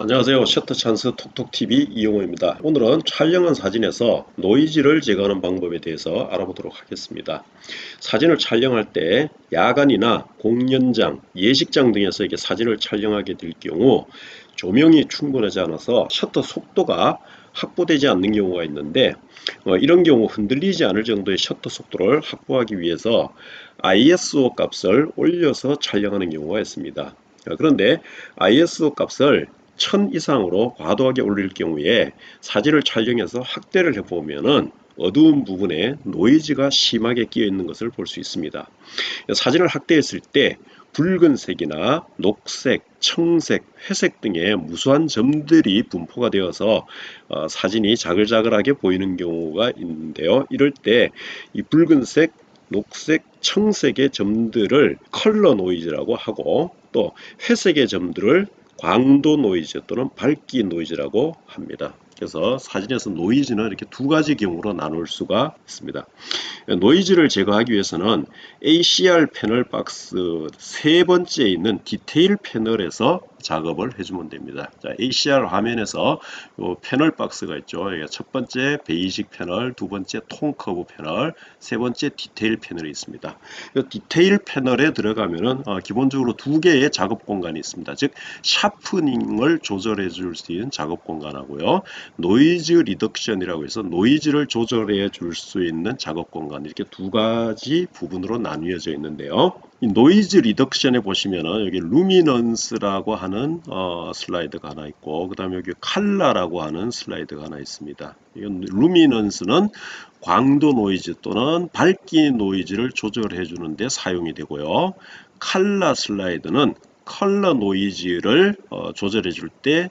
안녕하세요. 셔터찬스 톡톡TV 이용호입니다. 오늘은 촬영한 사진에서 노이즈를 제거하는 방법에 대해서 알아보도록 하겠습니다. 사진을 촬영할 때 야간이나 공연장, 예식장 등에서 이렇게 사진을 촬영하게 될 경우 조명이 충분하지 않아서 셔터 속도가 확보되지 않는 경우가 있는데 이런 경우 흔들리지 않을 정도의 셔터 속도를 확보하기 위해서 ISO 값을 올려서 촬영하는 경우가 있습니다. 그런데 ISO 값을 1000 이상으로 과도하게 올릴 경우에 사진을 촬영해서 확대를 해보면은 어두운 부분에 노이즈가 심하게 끼어 있는 것을 볼 수 있습니다. 사진을 확대했을 때 붉은색이나 녹색, 청색, 회색 등의 무수한 점들이 분포가 되어서 사진이 자글자글하게 보이는 경우가 있는데요. 이럴 때 이 붉은색, 녹색, 청색의 점들을 컬러 노이즈라고 하고 또 회색의 점들을 광도 노이즈 또는 밝기 노이즈라고 합니다. 그래서 사진에서 노이즈는 이렇게 두 가지 경우로 나눌 수가 있습니다. 노이즈를 제거하기 위해서는 ACR 패널 박스 세 번째에 있는 디테일 패널에서 작업을 해주면 됩니다. 자, ACR 화면에서 요 패널 박스가 있죠. 첫 번째 베이직 패널, 두 번째 톤 커브 패널, 세 번째 디테일 패널이 있습니다. 이 디테일 패널에 들어가면은 기본적으로 두 개의 작업 공간이 있습니다. 즉 샤프닝을 조절해 줄 수 있는 작업 공간하고요. 노이즈 리덕션이라고 해서 노이즈를 조절해 줄 수 있는 작업 공간, 이렇게 두 가지 부분으로 나뉘어져 있는데요. 이 노이즈 리덕션에 보시면은 여기 루미넌스라고 하는 슬라이드가 하나 있고, 그 다음에 여기 칼라라고 하는 슬라이드가 하나 있습니다. 이건 루미넌스는 광도 노이즈 또는 밝기 노이즈를 조절해 주는데 사용이 되고요. 칼라 슬라이드는 컬러 노이즈를 조절해 줄때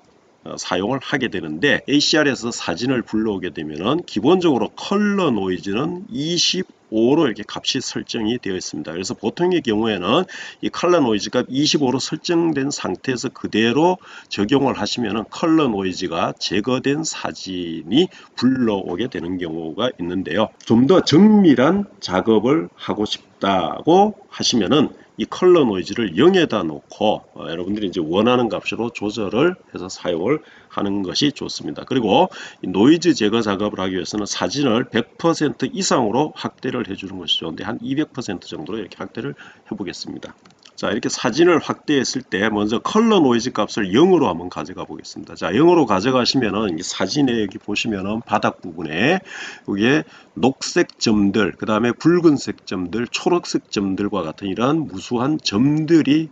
사용을 하게 되는데, ACR에서 사진을 불러오게 되면은 기본적으로 컬러 노이즈는 25로 이렇게 값이 설정이 되어 있습니다. 그래서 보통의 경우에는 이 컬러 노이즈 값 25로 설정된 상태에서 그대로 적용을 하시면은 컬러 노이즈가 제거된 사진이 불러오게 되는 경우가 있는데요. 좀 더 정밀한 작업을 하고 싶다고 하시면은 이 컬러 노이즈를 0에다 놓고 여러분들이 이제 원하는 값으로 조절을 해서 사용을 하는 것이 좋습니다. 그리고 이 노이즈 제거 작업을 하기 위해서는 사진을 100% 이상으로 확대를 해주는 것이 좋은데 한 200% 정도로 이렇게 확대를 해보겠습니다. 자, 이렇게 사진을 확대했을 때 먼저 컬러 노이즈 값을 0으로 한번 가져가 보겠습니다. 자, 0으로 가져가시면은 이 사진에 여기 보시면은 바닥 부분에 여기에 녹색 점들, 그 다음에 붉은색 점들, 초록색 점들과 같은 이러한 무수한 점들이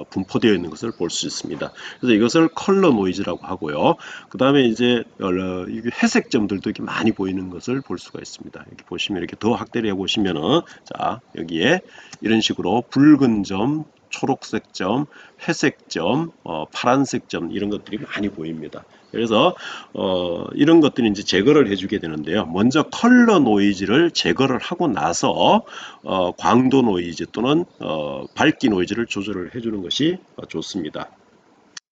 분포되어 있는 것을 볼 수 있습니다. 그래서 이것을 컬러 노이즈라고 하고요. 그 다음에 이제 회색 점들도 이렇게 많이 보이는 것을 볼 수가 있습니다. 이렇게 보시면 이렇게 더 확대를 해보시면은 자, 여기에 이런 식으로 붉은 점, 초록색 점, 회색 점, 파란색 점 이런 것들이 많이 보입니다. 그래서 이런 것들이 이제 제거를 해주게 되는데요. 먼저 컬러 노이즈를 제거를 하고 나서 광도 노이즈 또는 밝기 노이즈를 조절을 해주는 것이 좋습니다.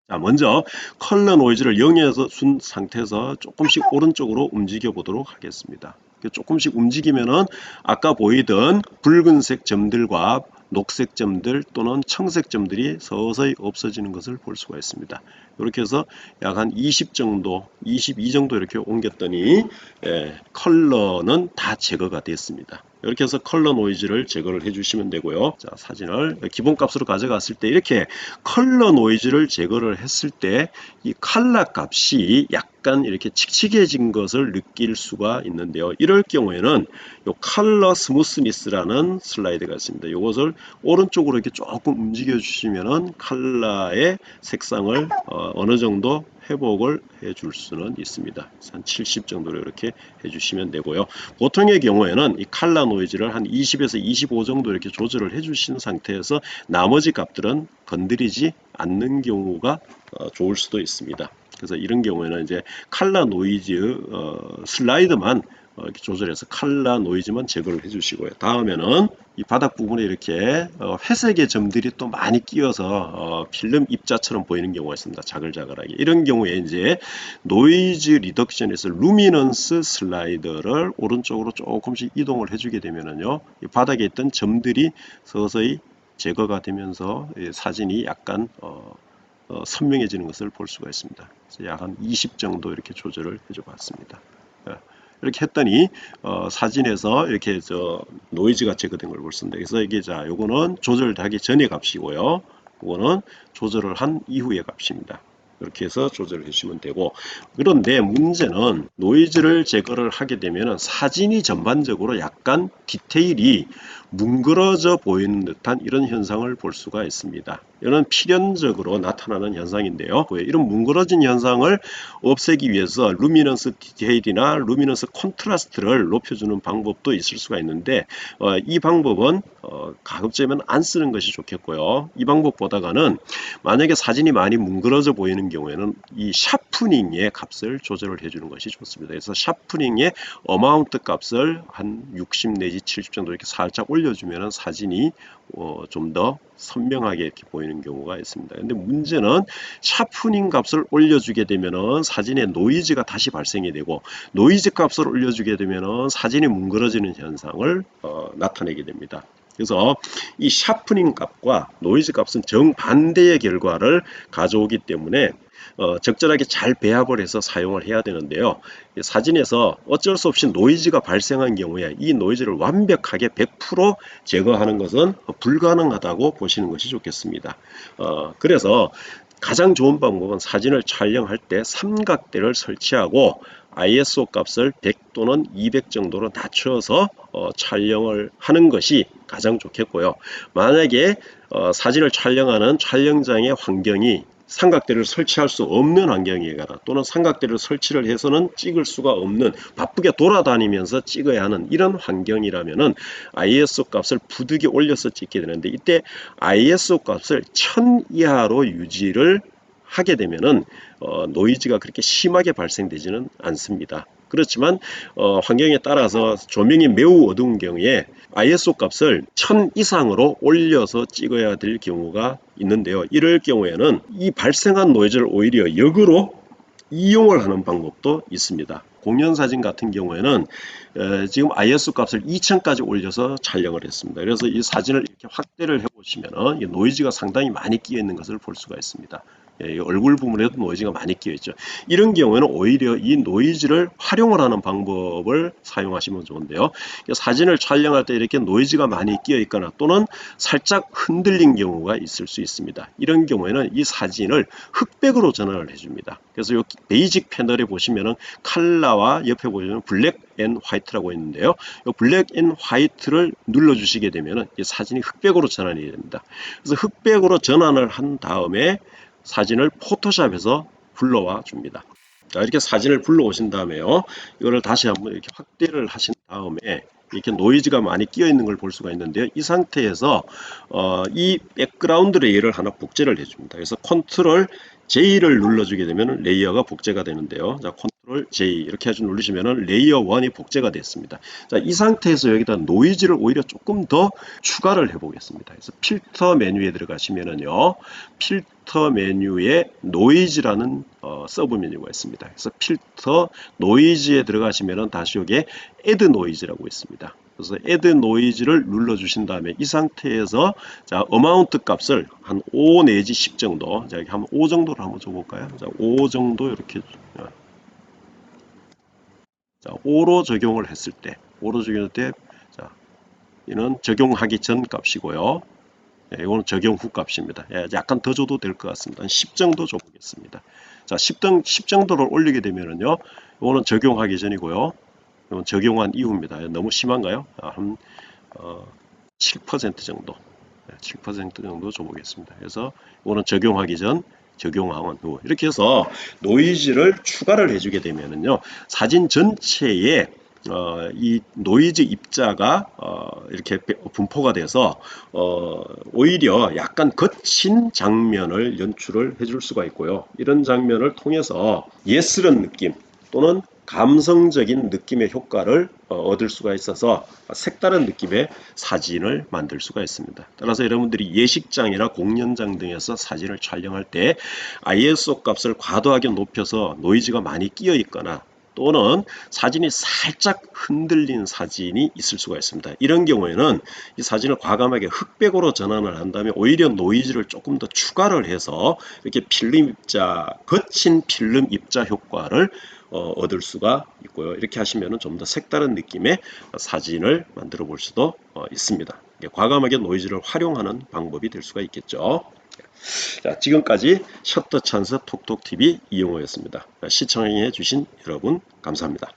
자, 먼저 컬러 노이즈를 0에서 순 상태에서 조금씩 오른쪽으로 움직여 보도록 하겠습니다. 조금씩 움직이면은 아까 보이던 붉은색 점들과 녹색 점들 또는 청색 점들이 서서히 없어지는 것을 볼 수가 있습니다. 이렇게 해서 약 한 20 정도, 22 정도 이렇게 옮겼더니 컬러는 다 제거가 됐습니다. 이렇게 해서 컬러 노이즈를 제거를 해주시면 되고요. 자, 사진을 기본값으로 가져갔을 때 이렇게 컬러 노이즈를 제거를 했을 때 이 컬러 값이 약간 이렇게 칙칙해진 것을 느낄 수가 있는데요. 이럴 경우에는 요 컬러 스무스니스라는 슬라이드가 있습니다. 이것을 오른쪽으로 이렇게 조금 움직여 주시면은 컬러의 색상을 어느 정도 회복을 해줄 수는 있습니다. 한 70 정도로 이렇게 해주시면 되고요. 보통의 경우에는 이 컬러 노이즈를 한 20에서 25 정도 이렇게 조절을 해주신 상태에서 나머지 값들은 건드리지 않는 경우가 좋을 수도 있습니다. 그래서 이런 경우에는 이제 컬러 노이즈 슬라이드만 이렇게 조절해서 컬러 노이즈만 제거를 해주시고요. 다음에는 이 바닥 부분에 이렇게 회색의 점들이 또 많이 끼어서 필름 입자처럼 보이는 경우가 있습니다. 자글자글하게. 이런 경우에 이제 노이즈 리덕션에서 루미넌스 슬라이더를 오른쪽으로 조금씩 이동을 해주게 되면은요, 이 바닥에 있던 점들이 서서히 제거가 되면서 사진이 약간 선명해지는 것을 볼 수가 있습니다. 약 한 20 정도 이렇게 조절을 해줘 봤습니다. 이렇게 했더니 사진에서 이렇게 노이즈가 제거된 걸 볼 수 있는데, 그래서 이게 자 요거는 조절하기 전의 값이고요. 요거는 조절을 한 이후의 값입니다. 이렇게 해서 조절을 해주시면 되고, 그런데 문제는 노이즈를 제거를 하게 되면 사진이 전반적으로 약간 디테일이 뭉그러져 보이는 듯한 이런 현상을 볼 수가 있습니다. 이는 필연적으로 나타나는 현상인데요. 이런 뭉그러진 현상을 없애기 위해서 루미넌스 디테일이나 루미넌스 콘트라스트를 높여주는 방법도 있을 수가 있는데, 이 방법은 가급적이면 안 쓰는 것이 좋겠고요. 이 방법보다는 만약에 사진이 많이 뭉그러져 보이는 경우에는 이 샤프닝의 값을 조절을 해주는 것이 좋습니다. 그래서 샤프닝의 어마운트 값을 한 60 내지 70 정도 이렇게 살짝 올려주면 사진이 좀 더 선명하게 이렇게 보이는 경우가 있습니다. 근데 문제는 샤프닝 값을 올려주게 되면 사진에 노이즈가 다시 발생이 되고, 노이즈 값을 올려주게 되면 사진이 뭉그러지는 현상을 나타내게 됩니다. 그래서 이 샤프닝 값과 노이즈 값은 정반대의 결과를 가져오기 때문에 적절하게 잘 배합을 해서 사용을 해야 되는데요. 사진에서 어쩔 수 없이 노이즈가 발생한 경우에 이 노이즈를 완벽하게 100% 제거하는 것은 불가능하다고 보시는 것이 좋겠습니다. 그래서 가장 좋은 방법은 사진을 촬영할 때 삼각대를 설치하고 ISO 값을 100 또는 200 정도로 낮춰서 촬영을 하는 것이 가장 좋겠고요. 만약에 사진을 촬영하는 촬영장의 환경이 삼각대를 설치할 수 없는 환경이거나 또는 삼각대를 설치를 해서는 찍을 수가 없는, 바쁘게 돌아다니면서 찍어야 하는 이런 환경이라면은 ISO 값을 부득이 올려서 찍게 되는데, 이때 ISO 값을 1000 이하로 유지를 하게 되면은 노이즈가 그렇게 심하게 발생되지는 않습니다. 그렇지만 환경에 따라서 조명이 매우 어두운 경우에 ISO 값을 1000 이상으로 올려서 찍어야 될 경우가 있는데요. 이럴 경우에는 이 발생한 노이즈를 오히려 역으로 이용을 하는 방법도 있습니다. 공연사진 같은 경우에는 지금 ISO 값을 2000까지 올려서 촬영을 했습니다. 그래서 이 사진을 이렇게 확대를 해보시면 노이즈가 상당히 많이 끼어 있는 것을 볼 수가 있습니다. 얼굴 부분에도 노이즈가 많이 끼어 있죠. 이런 경우에는 오히려 이 노이즈를 활용을 하는 방법을 사용하시면 좋은데요. 사진을 촬영할 때 이렇게 노이즈가 많이 끼어 있거나 또는 살짝 흔들린 경우가 있을 수 있습니다. 이런 경우에는 이 사진을 흑백으로 전환을 해줍니다. 그래서 이 베이직 패널에 보시면은 컬러와 옆에 보시면 블랙 앤 화이트라고 있는데요. 이 블랙 앤 화이트를 눌러주시게 되면은 이 사진이 흑백으로 전환이 됩니다. 그래서 흑백으로 전환을 한 다음에 사진을 포토샵에서 불러와 줍니다. 자, 이렇게 사진을 불러오신 다음에요. 이거를 다시 한번 이렇게 확대를 하신 다음에 이렇게 노이즈가 많이 끼어 있는 걸 볼 수가 있는데요. 이 상태에서 이 백그라운드 레이어를 하나 복제를 해줍니다. 그래서 컨트롤 J를 눌러주게 되면 레이어가 복제가 되는데요. 자, 컨트롤 J 이렇게 해서 누르시면 레이어 1이 복제가 됐습니다. 자, 이 상태에서 여기다 노이즈를 오히려 조금 더 추가를 해보겠습니다. 그래서 필터 메뉴에 들어가시면은요, 필터 메뉴에 노이즈라는 서브 메뉴가 있습니다. 그래서 필터 노이즈에 들어가시면은 다시 여기에 add 노이즈라고 있습니다. 그래서 add 노이즈를 눌러주신 다음에 이 상태에서 자, 어마운트 값을 한 5 내지 10 정도, 자, 여기 한 5 정도로 한번 줘볼까요? 자, 5 정도 이렇게, 자, 5로 적용을 했을 때, 5로 적용할 때, 자, 이는 적용하기 전 값이고요. 이거는 적용 후 값입니다. 약간 더 줘도 될 것 같습니다. 한 10 정도 줘보겠습니다. 자, 10 정도를 올리게 되면은요, 이거는 적용하기 전이고요. 이건 적용한 이후입니다. 너무 심한가요? 한 7% 정도, 7% 정도 줘보겠습니다. 그래서 이거는 적용하기 전, 적용한 후 이렇게 해서 노이즈를 추가를 해주게 되면은요, 사진 전체에 이 노이즈 입자가 이렇게 분포가 돼서 오히려 약간 거친 장면을 연출을 해줄 수가 있고요. 이런 장면을 통해서 예스런 느낌 또는 감성적인 느낌의 효과를 얻을 수가 있어서 색다른 느낌의 사진을 만들 수가 있습니다. 따라서 여러분들이 예식장이나 공연장 등에서 사진을 촬영할 때 ISO 값을 과도하게 높여서 노이즈가 많이 끼어 있거나 또는 사진이 살짝 흔들린 사진이 있을 수가 있습니다. 이런 경우에는 이 사진을 과감하게 흑백으로 전환을 한 다음에 오히려 노이즈를 조금 더 추가를 해서 이렇게 필름 입자, 거친 필름 입자 효과를 얻을 수가 있고요. 이렇게 하시면 좀 더 색다른 느낌의 사진을 만들어 볼 수도 있습니다. 과감하게 노이즈를 활용하는 방법이 될 수가 있겠죠. 자, 지금까지 셔터 찬스 톡톡TV 이용호였습니다. 시청해 주신 여러분 감사합니다.